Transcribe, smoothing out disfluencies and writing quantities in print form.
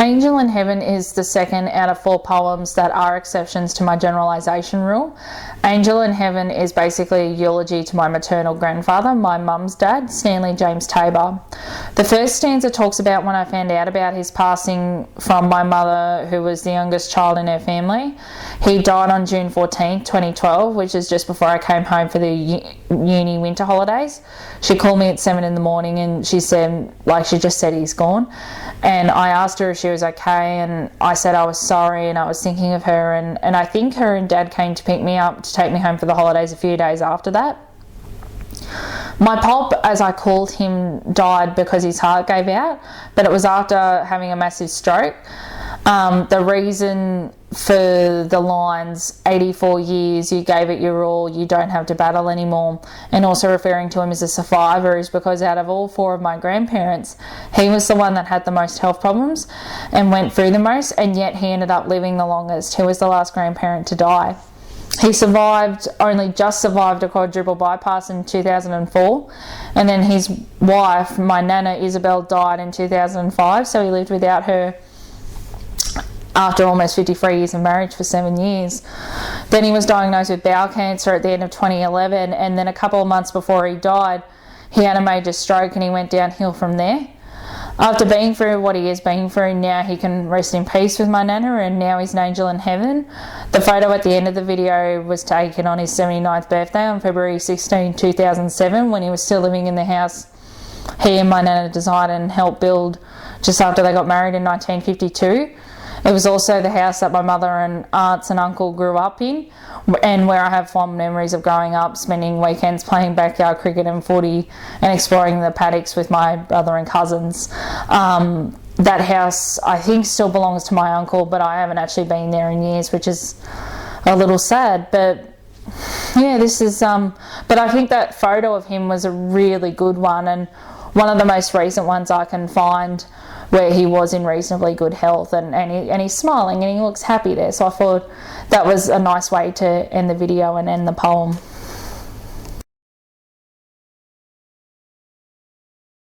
Angel in Heaven is the second out of 4 poems that are exceptions to my generalisation rule. Angel in Heaven is basically a eulogy to my maternal grandfather, my mum's dad, Stanley James Tabor. The first stanza talks about when I found out about his passing from my mother, who was the youngest child in her family. He died on June 14, 2012, which is just before I came home for the uni winter holidays. She called me at 7 in the morning and she said, she just said he's gone. And I asked her if she was okay, and I said I was sorry and I was thinking of her, and I think her and Dad came to pick me up to take me home for the holidays a few days after that. My pulp, as I called him, died because his heart gave out, but it was after having a massive stroke. The reason for the lines, 84 years, you gave it your all, you don't have to battle anymore, and also referring to him as a survivor, is because out of all 4 of my grandparents, he was the one that had the most health problems and went through the most, and yet he ended up living the longest. He was the last grandparent to die. He only just survived a quadruple bypass in 2004, and then his wife, my Nana Isabel, died in 2005, so he lived without her after almost 53 years of marriage for 7 years. Then he was diagnosed with bowel cancer at the end of 2011, and then a couple of months before he died, he had a major stroke and he went downhill from there. After being through what he has been through, now he can rest in peace with my Nana, and now he's an angel in heaven. The photo at the end of the video was taken on his 79th birthday on February 16, 2007, when he was still living in the house he and my Nana designed and helped build just after they got married in 1952. It was also the house that my mother and aunts and uncle grew up in, and where I have fond memories of growing up, spending weekends playing backyard cricket and footy and exploring the paddocks with my brother and cousins. That house, I think, still belongs to my uncle, but I haven't actually been there in years, which is a little sad. But yeah, this is but I think that photo of him was a really good one, and one of the most recent ones I can find, where he was in reasonably good health, and he's smiling and he looks happy there. So I thought that was a nice way to end the video and end the poem.